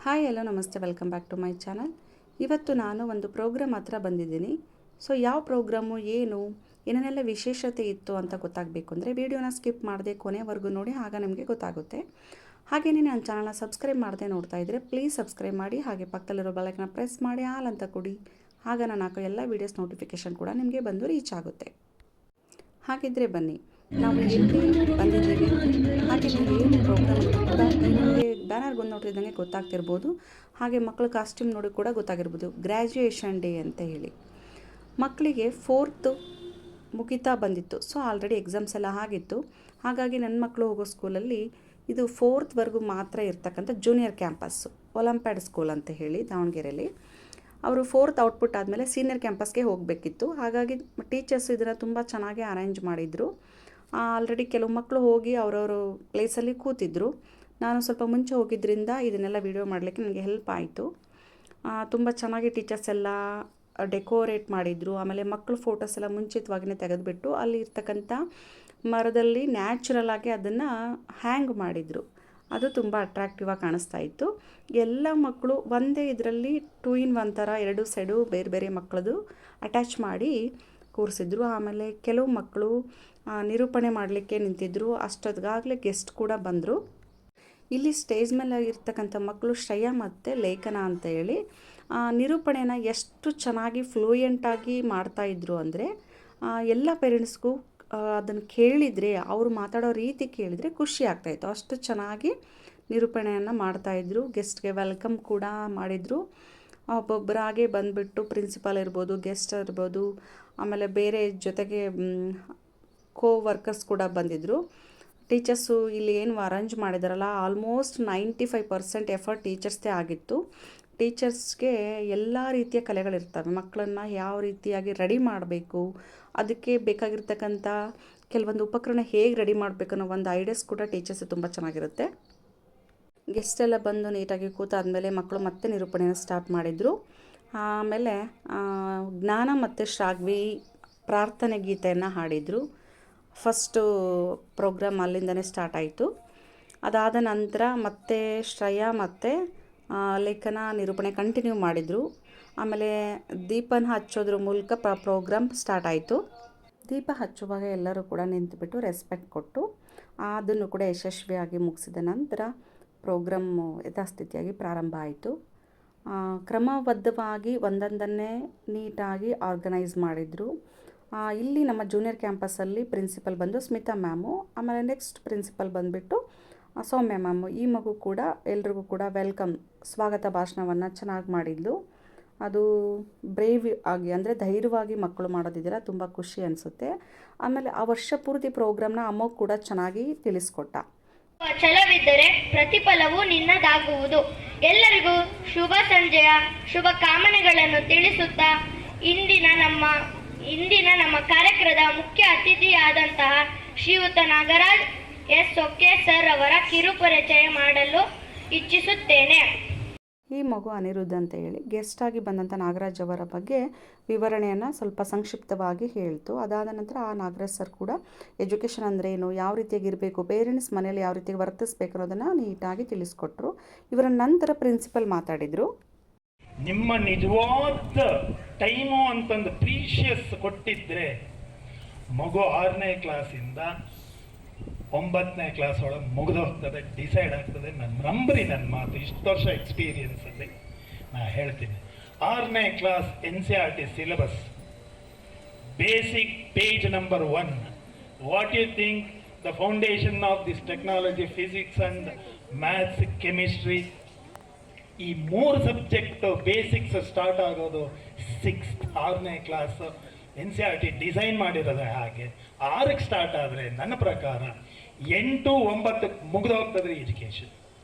Hi hello ನಮಸ್ತೆ, welcome back to my channel. ಇವತ್ತು ನಾನು ಒಂದು ಪ್ರೋಗ್ರಾಮ್ ಹತ್ರ ಬಂದಿದ್ದೀನಿ. ಸೊ ಯಾವ ಪ್ರೋಗ್ರಾಮು, ಏನೇನೆಲ್ಲ ವಿಶೇಷತೆ ಇತ್ತು ಅಂತ ಗೊತ್ತಾಗಬೇಕು ಅಂದರೆ ವಿಡಿಯೋನ ಸ್ಕಿಪ್ ಮಾಡದೆ ಕೊನೆವರೆಗೂ ನೋಡಿ, ಆಗ ನಿಮಗೆ ಗೊತ್ತಾಗುತ್ತೆ. ಹಾಗೆಯೇ ನನ್ನ ಚಾನಲ್ನ ಸಬ್ಸ್ಕ್ರೈಬ್ ಮಾಡದೆ ನೋಡ್ತಾ ಇದ್ದರೆ ಪ್ಲೀಸ್ ಸಬ್ಸ್ಕ್ರೈಬ್ ಮಾಡಿ, ಹಾಗೆ ಪಕ್ಕದಲ್ಲಿರೋ ಬೆಲ್ಲೈಕನ್ನ ಪ್ರೆಸ್ ಮಾಡಿ ಆಲ್ ಅಂತ ಕೊಡಿ. ಆಗ ನಾನು ಹಾಕೋ ಎಲ್ಲ ವೀಡಿಯೋಸ್ ನೋಟಿಫಿಕೇಷನ್ ಕೂಡ ನಿಮಗೆ ಬಂದು ರೀಚ್ ಆಗುತ್ತೆ. ಹಾಗಿದ್ದರೆ ಬನ್ನಿ, ನಾವು ಎಲ್ಲಿ ಬಂದಿದ್ದೀವಿ, ಹಾಗೆ ನೀವು ಏನು ಪ್ರೋಗ್ರಾಮ್ ಕೂಡ ನಿಮಗೆ ಬ್ಯಾನರ್ಗೊಂದು ನೋಡಿದಂಗೆ ಗೊತ್ತಾಗ್ತಿರ್ಬೋದು. ಹಾಗೆ ಮಕ್ಕಳ ಕಾಸ್ಟ್ಯೂಮ್ ನೋಡಿ ಕೂಡ ಗೊತ್ತಾಗಿರ್ಬೋದು, ಗ್ರ್ಯಾಜುಯೇಷನ್ ಡೇ ಅಂತ ಹೇಳಿ. ಮಕ್ಕಳಿಗೆ 4th ಮುಗಿತಾ ಬಂದಿತ್ತು. ಸೊ ಆಲ್ರೆಡಿ ಎಕ್ಸಾಮ್ಸ್ ಎಲ್ಲ ಆಗಿತ್ತು. ಹಾಗಾಗಿ ನನ್ನ ಮಕ್ಕಳು ಹೋಗೋ ಸ್ಕೂಲಲ್ಲಿ ಇದು 4th ಮಾತ್ರ ಇರ್ತಕ್ಕಂಥ ಜೂನಿಯರ್ ಕ್ಯಾಂಪಸ್ಸು, ಒಲಂಪ್ಯಾಡ್ ಸ್ಕೂಲ್ ಅಂತ ಹೇಳಿ ದಾವಣಗೆರೆಯಲ್ಲಿ. ಅವರು 4th ಔಟ್ಪುಟ್ ಆದಮೇಲೆ ಸೀನಿಯರ್ ಕ್ಯಾಂಪಸ್ಗೆ ಹೋಗಬೇಕಿತ್ತು. ಹಾಗಾಗಿ ಟೀಚರ್ಸ್ ಇದನ್ನು ತುಂಬ ಚೆನ್ನಾಗಿ ಅರೇಂಜ್ ಮಾಡಿದರು. ಆಲ್ರೆಡಿ ಕೆಲವು ಮಕ್ಕಳು ಹೋಗಿ ಅವರವರು ಪ್ಲೇಸಲ್ಲಿ ಕೂತಿದ್ರು. ನಾನು ಸ್ವಲ್ಪ ಮುಂಚೆ ಹೋಗಿದ್ದರಿಂದ ಇದನ್ನೆಲ್ಲ ವೀಡಿಯೋ ಮಾಡಲಿಕ್ಕೆ ನನಗೆ ಹೆಲ್ಪ್ ಆಯಿತು. ತುಂಬ ಚೆನ್ನಾಗಿ ಟೀಚರ್ಸ್ ಎಲ್ಲ ಡೆಕೋರೇಟ್ ಮಾಡಿದರು. ಆಮೇಲೆ ಮಕ್ಕಳು ಫೋಟೋಸ್ ಎಲ್ಲ ಮುಂಚಿತವಾಗಿಯೇ ತೆಗೆದುಬಿಟ್ಟು ಅಲ್ಲಿ ಇರ್ತಕ್ಕಂಥ ಮರದಲ್ಲಿ ನ್ಯಾಚುರಲ್ ಆಗಿ ಅದನ್ನು ಹ್ಯಾಂಗ್ ಮಾಡಿದರು. ಅದು ತುಂಬ ಅಟ್ರಾಕ್ಟಿವ್ ಆಗಿ ಕಾಣಿಸ್ತಾ ಇತ್ತು. ಎಲ್ಲ ಮಕ್ಕಳು ಒಂದೇ ಇದರಲ್ಲಿ 2 in 1 ಥರ 2 ಸೈಡು ಬೇರೆ ಬೇರೆ ಮಕ್ಕಳದು ಅಟ್ಯಾಚ್ ಮಾಡಿ ಕೂರಿಸಿದ್ರು. ಆಮೇಲೆ ಕೆಲವು ಮಕ್ಕಳು ನಿರೂಪಣೆ ಮಾಡಲಿಕ್ಕೆ ನಿಂತಿದ್ದರು. ಅಷ್ಟೊತ್ತಿಗಾಗಲೇ ಗೆಸ್ಟ್ ಕೂಡ ಬಂದರು. ಇಲ್ಲಿ ಸ್ಟೇಜ್ ಮೇಲೆ ಇರ್ತಕ್ಕಂಥ ಮಕ್ಕಳು ಶ್ರೇಯಾ ಮತ್ತು ಲೇಖನ ಅಂತ ಹೇಳಿ ನಿರೂಪಣೆನ ಎಷ್ಟು ಚೆನ್ನಾಗಿ ಫ್ಲೂಯೆಂಟಾಗಿ ಮಾಡ್ತಾಯಿದ್ರು ಅಂದರೆ ಎಲ್ಲ ಪೇರೆಂಟ್ಸ್ಗೂ ಅದನ್ನು ಕೇಳಿದರೆ, ಅವರು ಮಾತಾಡೋ ರೀತಿ ಕೇಳಿದರೆ ಖುಷಿ ಆಗ್ತಾಯಿತ್ತು. ಅಷ್ಟು ಚೆನ್ನಾಗಿ ನಿರೂಪಣೆಯನ್ನು ಮಾಡ್ತಾಯಿದ್ರು. ಗೆಸ್ಟ್ಗೆ ವೆಲ್ಕಮ್ ಕೂಡ ಮಾಡಿದರು. ಒಬ್ಬೊಬ್ಬರಾಗೆ ಬಂದುಬಿಟ್ಟು ಪ್ರಿನ್ಸಿಪಾಲ್ ಇರ್ಬೋದು, ಗೆಸ್ಟ್ ಇರ್ಬೋದು, ಆಮೇಲೆ ಬೇರೆ ಜೊತೆಗೆ ವರ್ಕರ್ಸ್ ಕೂಡ ಬಂದಿದ್ದರು. ಟೀಚರ್ಸು ಇಲ್ಲಿ ಏನು ಅರೇಂಜ್ ಮಾಡಿದಾರಲ್ಲ, ಆಲ್ಮೋಸ್ಟ್ 95% ಎಫರ್ಟ್ ಟೀಚರ್ಸ್ದೇ ಆಗಿತ್ತು. ಟೀಚರ್ಸ್ಗೆ ಎಲ್ಲ ರೀತಿಯ ಕಲೆಗಳಿರ್ತವೆ. ಮಕ್ಕಳನ್ನು ಯಾವ ರೀತಿಯಾಗಿ ರೆಡಿ ಮಾಡಬೇಕು, ಅದಕ್ಕೆ ಬೇಕಾಗಿರ್ತಕ್ಕಂಥ ಕೆಲವೊಂದು ಉಪಕರಣ ಹೇಗೆ ರೆಡಿ ಮಾಡಬೇಕು ಅನ್ನೋ ಒಂದು ಐಡಿಯಾಸ್ ಕೂಡ ಟೀಚರ್ಸ್ ತುಂಬ ಚೆನ್ನಾಗಿರುತ್ತೆ. ಗೆಸ್ಟ್ ಎಲ್ಲ ಬಂದು ನೀಟಾಗಿ ಕೂತಾದ್ಮೇಲೆ ಮಕ್ಕಳು ಮತ್ತೆ ನಿರೂಪಣೆಯನ್ನು ಸ್ಟಾರ್ಟ್ ಮಾಡಿದರು. ಆಮೇಲೆ ಜ್ಞಾನ ಮತ್ತು ಶ್ರಾವ್ವಿ ಪ್ರಾರ್ಥನೆ ಗೀತೆಯನ್ನು ಹಾಡಿದರು. ಫಸ್ಟು ಪ್ರೋಗ್ರಾಮ್ ಅಲ್ಲಿಂದನೇ ಸ್ಟಾರ್ಟ್ ಆಯಿತು. ಅದಾದ ನಂತರ ಮತ್ತೆ ಶ್ರೇಯಾ ಮತ್ತು ಲೇಖನ ನಿರೂಪಣೆ ಕಂಟಿನ್ಯೂ ಮಾಡಿದರು. ಆಮೇಲೆ ದೀಪನ ಹಚ್ಚೋದ್ರ ಮೂಲಕ ಪ್ರೋಗ್ರಾಮ್ ಸ್ಟಾರ್ಟ್ ಆಯಿತು. ದೀಪ ಹಚ್ಚುವಾಗ ಎಲ್ಲರೂ ಕೂಡ ನಿಂತುಬಿಟ್ಟು ರೆಸ್ಪೆಕ್ಟ್ ಕೊಟ್ಟು ಅದನ್ನು ಕೂಡ ಯಶಸ್ವಿಯಾಗಿ ಮುಗಿಸಿದ ನಂತರ ಪ್ರೋಗ್ರಾಮು ಯಥಾಸ್ಥಿತಿಯಾಗಿ ಪ್ರಾರಂಭ ಆಯಿತು. ಕ್ರಮಬದ್ಧವಾಗಿ ಒಂದೊಂದನ್ನೇ ನೀಟಾಗಿ ಆರ್ಗನೈಸ್ ಮಾಡಿದರು. ಇಲ್ಲಿ ನಮ್ಮ ಜೂನಿಯರ್ ಕ್ಯಾಂಪಸ್ಸಲ್ಲಿ ಪ್ರಿನ್ಸಿಪಲ್ ಬಂದು ಸ್ಮಿತಾ ಮ್ಯಾಮು, ಆಮೇಲೆ ನೆಕ್ಸ್ಟ್ ಪ್ರಿನ್ಸಿಪಲ್ ಬಂದುಬಿಟ್ಟು ಸೌಮ್ಯ ಮ್ಯಾಮು. ಈ ಮಗು ಕೂಡ ಎಲ್ರಿಗೂ ಕೂಡ ವೆಲ್ಕಮ್ ಸ್ವಾಗತ ಭಾಷಣವನ್ನು ಚೆನ್ನಾಗಿ ಮಾಡಿದ್ಲು. ಅದು ಬ್ರೇವ್ ಆಗಿ ಅಂದರೆ ಧೈರ್ಯವಾಗಿ ಮಕ್ಕಳು ಮಾಡೋದಿದ್ದೀರ, ತುಂಬ ಖುಷಿ ಅನಿಸುತ್ತೆ. ಆಮೇಲೆ ಆ ವರ್ಷ ಪೂರ್ತಿ ಪ್ರೋಗ್ರಾಮ್ನ ಅಮ್ಮ ಕೂಡ ಚೆನ್ನಾಗಿ ತಿಳಿಸ್ಕೊಟ್ಟ. ಛಲವಿದ್ದರೆ ಪ್ರತಿಫಲವು ನಿನ್ನದಾಗುವುದು. ಎಲ್ಲರಿಗೂ ಶುಭ ಸಂಜೆಯ ಶುಭ ಕಾಮನೆಗಳನ್ನು ತಿಳಿಸುತ್ತಾ ಇಂದಿನ ನಮ್ಮ ಕಾರ್ಯಕ್ರಮದ ಮುಖ್ಯ ಅತಿಥಿಯಾದಂತಹ ಶ್ರೀಯುತ ನಾಗರಾಜ್ ಎಸ್ ಸೊಕ್ಕೆ ಸರ್ ಅವರ ಕಿರುಪರಿಚಯ ಮಾಡಲು ಇಚ್ಛಿಸುತ್ತೇನೆ. ಈ ಮಗು ಅನಿರುದ್ಧ ಅಂತ ಹೇಳಿ ಗೆಸ್ಟ್ ಆಗಿ ಬಂದಂಥ ನಾಗರಾಜ್ ಅವರ ಬಗ್ಗೆ ವಿವರಣೆಯನ್ನು ಸ್ವಲ್ಪ ಸಂಕ್ಷಿಪ್ತವಾಗಿ ಹೇಳ್ತು. ಅದಾದ ನಂತರ ಆ ನಾಗರಾಜ್ ಸರ್ ಕೂಡ ಎಜುಕೇಷನ್ ಅಂದ್ರೇನು, ಯಾವ ರೀತಿಯಾಗಿರಬೇಕು, ಪೇರೆಂಟ್ಸ್ ಮನೇಲಿ ಯಾವ ರೀತಿಯಾಗಿ ವರ್ತಿಸ್ಬೇಕು ಅನ್ನೋದನ್ನು ನೀಟಾಗಿ ತಿಳಿಸ್ಕೊಟ್ರು. ಇವರ ನಂತರ ಪ್ರಿನ್ಸಿಪಲ್ ಮಾತಾಡಿದರು. ನಿಮ್ಮ ನಿಜವಾದ ಟೈಮು ಅಂತಂದು ಪ್ರೀಷಿಯಸ್ ಕೊಟ್ಟಿದ್ರೆ ಮಗು 6ನೇ ಕ್ಲಾಸಿಂದ 9ನೇ ಕ್ಲಾಸ್ ಒಳಗೆ ಮುಗಿದು ಹೋಗ್ತದೆ, ಡಿಸೈಡ್ ಆಗ್ತದೆ. ನಾನು ನಂಬ್ರಿ ನನ್ನ ಮಾತು, ಇಷ್ಟು ವರ್ಷ ಎಕ್ಸ್ಪೀರಿಯನ್ಸಲ್ಲಿ ನಾನು ಹೇಳ್ತೀನಿ. 6ನೇ class NCERT syllabus basic page number 1, what you think the foundation of this technology, physics and maths, chemistry, ಈ 3 ಸಬ್ಜೆಕ್ಟ್ ಬೇಸಿಕ್ಸ್ ಸ್ಟಾರ್ಟ್ ಆಗೋದು 6ನೇ ಕ್ಲಾಸ್. NCERT ಡಿಸೈನ್ ಮಾಡಿರೋದು ಹಾಗೆ 6ಕ್ಕೆ ಸ್ಟಾರ್ಟ್ ಆದರೆ ನನ್ನ ಪ್ರಕಾರ 8, 9ಕ್ಕೆ ಮುಗಿದು ಹೋಗ್ತದ್ರಿ ಎಜುಕೇಷನ್.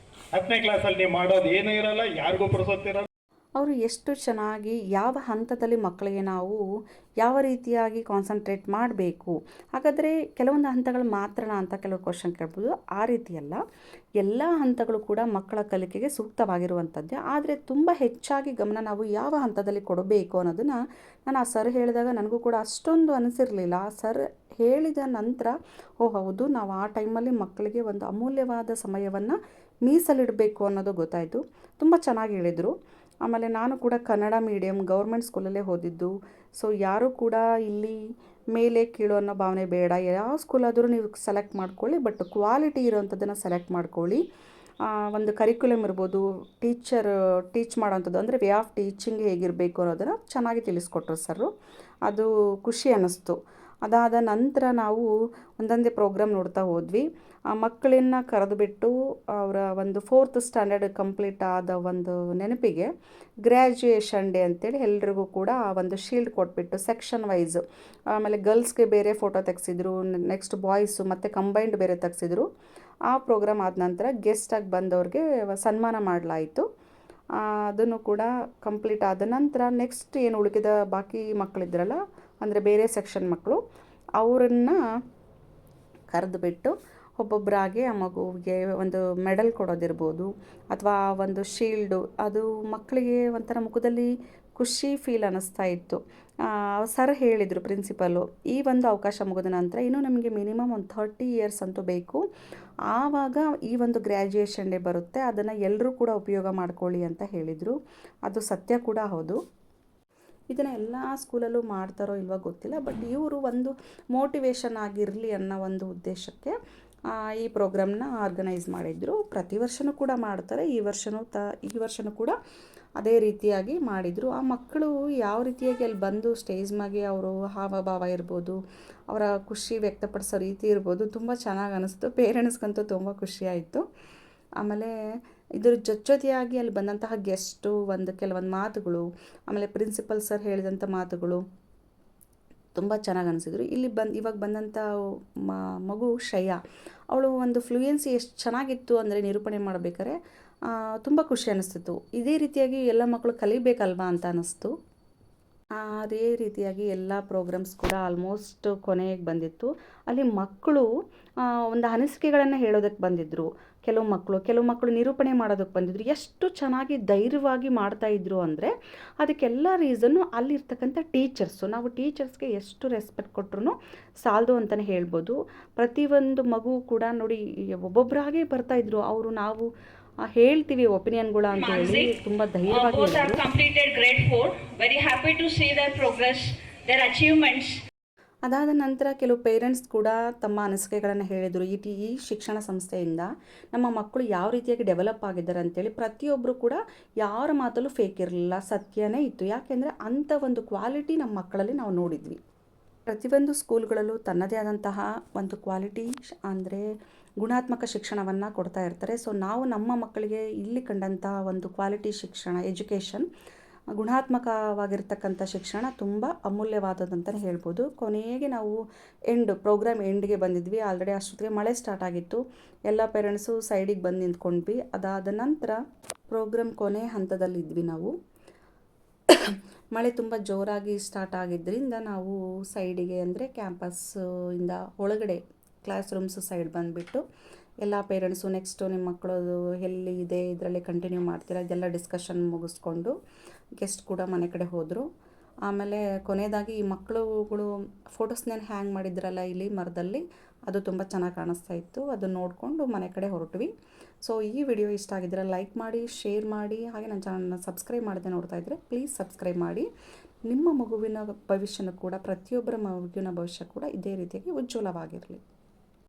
10ನೇ ಕ್ಲಾಸಲ್ಲಿ ನೀವು ಮಾಡೋದು ಏನೂ ಇರಲ್ಲ, ಯಾರಿಗೂ ಪುರ್ಸೊತ್ತಿರಲ್ಲ. ಅವರು ಎಷ್ಟು ಚೆನ್ನಾಗಿ ಯಾವ ಹಂತದಲ್ಲಿ ಮಕ್ಕಳಿಗೆ ನಾವು ಯಾವ ರೀತಿಯಾಗಿ ಕಾನ್ಸಂಟ್ರೇಟ್ ಮಾಡಬೇಕು, ಹಾಗಾದರೆ ಕೆಲವೊಂದು ಹಂತಗಳು ಮಾತ್ರನಾ ಅಂತ ಕೆಲವು ಕ್ವಶನ್ ಕೇಳ್ಬೋದು. ಆ ರೀತಿಯಲ್ಲ, ಎಲ್ಲ ಹಂತಗಳು ಕೂಡ ಮಕ್ಕಳ ಕಲಿಕೆಗೆ ಸೂಕ್ತವಾಗಿರುವಂಥದ್ದೇ. ಆದರೆ ತುಂಬ ಹೆಚ್ಚಾಗಿ ಗಮನ ನಾವು ಯಾವ ಹಂತದಲ್ಲಿ ಕೊಡಬೇಕು ಅನ್ನೋದನ್ನು ನಾನು ಆ ಸರ್ ಹೇಳಿದಾಗ ನನಗೂ ಕೂಡ ಅಷ್ಟೊಂದು ಅನಿಸಿರಲಿಲ್ಲ. ಆ ಸರ್ ಹೇಳಿದ ನಂತರ ಹೌದು, ನಾವು ಆ ಟೈಮಲ್ಲಿ ಮಕ್ಕಳಿಗೆ ಒಂದು ಅಮೂಲ್ಯವಾದ ಸಮಯವನ್ನು ಮೀಸಲಿಡಬೇಕು ಅನ್ನೋದು ಗೊತ್ತಾಯಿತು. ತುಂಬ ಚೆನ್ನಾಗಿ ಹೇಳಿದರು. ಆಮೇಲೆ ನಾನು ಕೂಡ ಕನ್ನಡ ಮೀಡಿಯಮ್ ಗೌರ್ಮೆಂಟ್ ಸ್ಕೂಲಲ್ಲೇ ಓದಿದ್ದು. ಸೊ ಯಾರೂ ಕೂಡ ಇಲ್ಲಿ ಮೇಲೆ ಕೀಳು ಅನ್ನೋ ಭಾವನೆ ಬೇಡ. ಯಾವ ಸ್ಕೂಲಾದರೂ ನೀವು ಸೆಲೆಕ್ಟ್ ಮಾಡ್ಕೊಳ್ಳಿ, ಬಟ್ ಕ್ವಾಲಿಟಿ ಇರೋವಂಥದ್ದನ್ನು ಸೆಲೆಕ್ಟ್ ಮಾಡ್ಕೊಳ್ಳಿ. ಒಂದು ಕರಿಕ್ಯುಲಮ್ ಇರ್ಬೋದು, ಟೀಚ್ ಮಾಡೋವಂಥದ್ದು ಅಂದರೆ ವೇ ಆಫ್ ಟೀಚಿಂಗ್ ಹೇಗಿರಬೇಕು ಅನ್ನೋದನ್ನು ಚೆನ್ನಾಗಿ ತಿಳಿಸ್ಕೊಟ್ರು ಸರು. ಅದು ಖುಷಿ ಅನ್ನಿಸ್ತು. ಅದಾದ ನಂತರ ನಾವು ಒಂದೊಂದೇ ಪ್ರೋಗ್ರಾಮ್ ನೋಡ್ತಾ ಹೋದ್ವಿ. ಆ ಮಕ್ಕಳನ್ನ ಕರೆದುಬಿಟ್ಟು ಅವರ ಒಂದು 4th ಸ್ಟ್ಯಾಂಡರ್ಡ್ ಕಂಪ್ಲೀಟ್ ಆದ ಒಂದು ನೆನಪಿಗೆ ಗ್ರ್ಯಾಜುಯೇಷನ್ ಡೇ ಅಂತೇಳಿ ಎಲ್ರಿಗೂ ಕೂಡ ಒಂದು ಶೀಲ್ಡ್ ಕೊಟ್ಬಿಟ್ಟು ಸೆಕ್ಷನ್ ವೈಸು, ಆಮೇಲೆ ಗರ್ಲ್ಸ್ಗೆ ಬೇರೆ ಫೋಟೋ ತೆಗೆಸಿದ್ರು, ನೆಕ್ಸ್ಟ್ ಬಾಯ್ಸು ಮತ್ತು ಕಂಬೈನ್ಡ್ ಬೇರೆ ತೆಗೆಸಿದ್ರು. ಆ ಪ್ರೋಗ್ರಾಮ್ ಆದ ನಂತರ ಗೆಸ್ಟಾಗಿ ಬಂದವ್ರಿಗೆ ಸನ್ಮಾನ ಮಾಡಲಾಯಿತು. ಅದನ್ನು ಕೂಡ ಕಂಪ್ಲೀಟ್ ಆದ ನಂತರ ನೆಕ್ಸ್ಟ್ ಏನು ಉಳಿದ ಬಾಕಿ ಮಕ್ಕಳಿದ್ರಲ್ಲ, ಅಂದರೆ ಬೇರೆ ಸೆಕ್ಷನ್ ಮಕ್ಕಳು, ಅವರನ್ನು ಕರೆದುಬಿಟ್ಟು ಒಬ್ಬೊಬ್ಬರಾಗಿ ಆ ಮಗುವಿಗೆ ಒಂದು ಮೆಡಲ್ ಕೊಡೋದಿರ್ಬೋದು ಅಥವಾ ಒಂದು ಶೀಲ್ಡು, ಅದು ಮಕ್ಕಳಿಗೆ ಒಂಥರ ಮುಖದಲ್ಲಿ ಖುಷಿ ಫೀಲ್ ಅನ್ನಿಸ್ತಾ ಇತ್ತು. ಸರ್ ಹೇಳಿದರು ಪ್ರಿನ್ಸಿಪಲ್ಲು, ಈ ಒಂದು ಅವಕಾಶ ಮುಗಿದ ನಂತರ ಇನ್ನೂ ನಮಗೆ ಮಿನಿಮಮ್ ಒಂದು 30 ಇಯರ್ಸ್ ಅಂತೂ ಬೇಕು, ಆವಾಗ ಈ ಒಂದು ಗ್ರ್ಯಾಜುಯೇಷನ್ ಡೇ ಬರುತ್ತೆ, ಅದನ್ನು ಎಲ್ಲರೂ ಕೂಡ ಉಪಯೋಗ ಮಾಡ್ಕೊಳ್ಳಿ ಅಂತ ಹೇಳಿದರು. ಅದು ಸತ್ಯ ಕೂಡ ಹೌದು. ಇದನ್ನು ಎಲ್ಲ ಸ್ಕೂಲಲ್ಲೂ ಮಾಡ್ತಾರೋ ಇಲ್ವೋ ಗೊತ್ತಿಲ್ಲ, ಬಟ್ ಇವರು ಒಂದು ಮೋಟಿವೇಶನ್ ಆಗಿರಲಿ ಅನ್ನೋ ಒಂದು ಉದ್ದೇಶಕ್ಕೆ ಈ ಪ್ರೋಗ್ರಾಮ್ನ ಆರ್ಗನೈಸ್ ಮಾಡಿದರು. ಪ್ರತಿ ವರ್ಷವೂ ಕೂಡ ಮಾಡ್ತಾರೆ. ಈ ವರ್ಷವೂ ಕೂಡ ಅದೇ ರೀತಿಯಾಗಿ ಮಾಡಿದರು. ಆ ಮಕ್ಕಳು ಯಾವ ರೀತಿಯಾಗಿ ಅಲ್ಲಿ ಬಂದು ಸ್ಟೇಜ್ ಮ್ಯಾಗೆ ಅವರು ಹಾವಭಾವ ಇರ್ಬೋದು, ಅವರ ಖುಷಿ ವ್ಯಕ್ತಪಡಿಸೋ ರೀತಿ ಇರ್ಬೋದು, ತುಂಬ ಚೆನ್ನಾಗಿ ಅನ್ನಿಸ್ತು. ಪೇರೆಂಟ್ಸ್ಗಂತೂ ತುಂಬ ಖುಷಿಯಾಯಿತು. ಆಮೇಲೆ ಇದ್ರ ಜೊತೆಯಾಗಿ ಅಲ್ಲಿ ಬಂದಂತಹ ಗೆಸ್ಟು ಕೆಲವೊಂದು ಮಾತುಗಳು, ಆಮೇಲೆ ಪ್ರಿನ್ಸಿಪಲ್ ಸರ್ ಹೇಳಿದಂಥ ಮಾತುಗಳು ತುಂಬ ಚೆನ್ನಾಗಿ ಅನಿಸಿದ್ರು. ಇವಾಗ ಬಂದಂಥ ಮಗು ಶ್ರೇಯಾ, ಅವಳು ಒಂದು ಫ್ಲೂಯೆನ್ಸಿ ಎಷ್ಟು ಚೆನ್ನಾಗಿತ್ತು ಅಂದರೆ ನಿರೂಪಣೆ ಮಾಡಬೇಕಾದ್ರೆ ತುಂಬ ಖುಷಿ ಅನ್ನಿಸ್ತಿತ್ತು. ಇದೇ ರೀತಿಯಾಗಿ ಎಲ್ಲ ಮಕ್ಕಳು ಕಲಿಬೇಕಲ್ವಾ ಅಂತ ಅನ್ನಿಸ್ತು. ಅದೇ ರೀತಿಯಾಗಿ ಎಲ್ಲ ಪ್ರೋಗ್ರಾಮ್ಸ್ ಕೂಡ ಆಲ್ಮೋಸ್ಟ್ ಕೊನೆಗೆ ಬಂದಿತ್ತು. ಅಲ್ಲಿ ಮಕ್ಕಳು ಒಂದು ಅನಿಸಿಕೆಗಳನ್ನು ಹೇಳೋದಕ್ಕೆ ಬಂದಿದ್ದರು. ಕೆಲವು ಮಕ್ಕಳು ನಿರೂಪಣೆ ಮಾಡೋದಕ್ಕೆ ಬಂದಿದ್ರು. ಎಷ್ಟು ಚೆನ್ನಾಗಿ ಧೈರ್ಯವಾಗಿ ಮಾಡ್ತಾಯಿದ್ರು ಅಂದರೆ ಅದಕ್ಕೆಲ್ಲ ರೀಸನ್ನು ಅಲ್ಲಿರ್ತಕ್ಕಂಥ ಟೀಚರ್ಸು. ನಾವು ಟೀಚರ್ಸ್ಗೆ ಎಷ್ಟು ರೆಸ್ಪೆಕ್ಟ್ ಕೊಟ್ಟರು ಸಾಲದು ಅಂತಲೇ ಹೇಳ್ಬೋದು. ಪ್ರತಿಯೊಂದು ಮಗು ಕೂಡ ನೋಡಿ ಒಬ್ಬೊಬ್ಬರಾಗೆ ಬರ್ತಾಯಿದ್ರು. ಅವರು ನಾವು ಹೇಳ್ತೀವಿ ಒಪಿನಿಯನ್ಗಳ ಅಂತ ಹೇಳಿ ತುಂಬ ಧೈರ್ಯವಾಗಿ ಅದಾದ ನಂತರ ಕೆಲವು ಪೇರೆಂಟ್ಸ್ ಕೂಡ ತಮ್ಮ ಅನಿಸಿಕೆಗಳನ್ನು ಹೇಳಿದರು. ಈ ಶಿಕ್ಷಣ ಸಂಸ್ಥೆಯಿಂದ ನಮ್ಮ ಮಕ್ಕಳು ಯಾವ ರೀತಿಯಾಗಿ ಡೆವಲಪ್ ಆಗಿದ್ದಾರೆ ಅಂತೇಳಿ ಪ್ರತಿಯೊಬ್ಬರು ಕೂಡ ಯಾರ ಮಾತಲ್ಲೂ ಫೇಕ್ ಇರಲಿಲ್ಲ, ಸತ್ಯನೇ ಇತ್ತು. ಯಾಕೆಂದರೆ ಅಂಥ ಒಂದು ಕ್ವಾಲಿಟಿ ನಮ್ಮ ಮಕ್ಕಳಲ್ಲಿ ನಾವು ನೋಡಿದ್ವಿ. ಪ್ರತಿಯೊಂದು ಸ್ಕೂಲ್ಗಳಲ್ಲೂ ತನ್ನದೇ ಆದಂತಹ ಒಂದು ಕ್ವಾಲಿಟಿ ಅಂದರೆ ಗುಣಾತ್ಮಕ ಶಿಕ್ಷಣವನ್ನು ಕೊಡ್ತಾ ಇರ್ತಾರೆ. ಸೊ ನಾವು ನಮ್ಮ ಮಕ್ಕಳಿಗೆ ಇಲ್ಲಿ ಕಂಡಂತಹ ಒಂದು ಕ್ವಾಲಿಟಿ ಶಿಕ್ಷಣ, ಎಜುಕೇಷನ್, ಗುಣಾತ್ಮಕವಾಗಿರ್ತಕ್ಕಂಥ ಶಿಕ್ಷಣ ತುಂಬ ಅಮೂಲ್ಯವಾದದಂತಲೇ ಹೇಳ್ಬೋದು. ಕೊನೆಗೆ ನಾವು ಪ್ರೋಗ್ರಾಮ್ ಎಂಡ್ಗೆ ಬಂದಿದ್ವಿ. ಆಲ್ರೆಡಿ ಅಷ್ಟೊತ್ತಿಗೆ ಮಳೆ ಸ್ಟಾರ್ಟ್ ಆಗಿತ್ತು. ಎಲ್ಲ ಪೇರೆಂಟ್ಸು ಸೈಡಿಗೆ ಬಂದು ನಿಂತ್ಕೊಂಡ್ವಿ. ಅದಾದ ನಂತರ ಪ್ರೋಗ್ರಾಮ್ ಕೊನೆ ಹಂತದಲ್ಲಿದ್ವಿ ನಾವು. ಮಳೆ ತುಂಬ ಜೋರಾಗಿ ಸ್ಟಾರ್ಟ್ ಆಗಿದ್ದರಿಂದ ನಾವು ಸೈಡಿಗೆ ಅಂದರೆ ಕ್ಯಾಂಪಸ್ಸಿಂದ ಒಳಗಡೆ ಕ್ಲಾಸ್ ರೂಮ್ಸ್ ಸೈಡ್ ಬಂದುಬಿಟ್ಟು ಎಲ್ಲ ಪೇರೆಂಟ್ಸು ನೆಕ್ಸ್ಟು ನಿಮ್ಮ ಮಕ್ಕಳದು ಎಲ್ಲಿ ಇದೆ ಇದರಲ್ಲಿ ಕಂಟಿನ್ಯೂ ಮಾಡ್ತೀರಾ ಇದೆಲ್ಲ ಡಿಸ್ಕಷನ್ ಮುಗಿಸ್ಕೊಂಡು ಗೆಸ್ಟ್ ಕೂಡ ಮನೆ ಕಡೆ ಹೋದರು. ಆಮೇಲೆ ಕೊನೆಯದಾಗಿ ಈ ಮಕ್ಕಳುಗಳು ಫೋಟೋಸ್ನೇನು ಹ್ಯಾಂಗ್ ಮಾಡಿದ್ರಲ್ಲ ಇಲ್ಲಿ ಮರದಲ್ಲಿ, ಅದು ತುಂಬ ಚೆನ್ನಾಗಿ ಕಾಣಿಸ್ತಾ ಇತ್ತು. ಅದನ್ನು ನೋಡಿಕೊಂಡು ಮನೆ ಕಡೆ ಹೊರಟ್ವಿ. ಸೊ ಈ ವಿಡಿಯೋ ಇಷ್ಟ ಆಗಿದ್ದರೆ ಲೈಕ್ ಮಾಡಿ, ಶೇರ್ ಮಾಡಿ, ಹಾಗೆ ನನ್ನ ಚಾನಲ್ನ ಸಬ್ಸ್ಕ್ರೈಬ್ ಮಾಡದೆ ನೋಡ್ತಾ ಇದ್ದರೆ ಪ್ಲೀಸ್ ಸಬ್ಸ್ಕ್ರೈಬ್ ಮಾಡಿ. ನಿಮ್ಮ ಮಗುವಿನ ಭವಿಷ್ಯನೂ ಕೂಡ, ಪ್ರತಿಯೊಬ್ಬರ ಮಗುವಿನ ಭವಿಷ್ಯ ಕೂಡ ಇದೇ ರೀತಿಯಾಗಿ ಉಜ್ವಲವಾಗಿರಲಿ.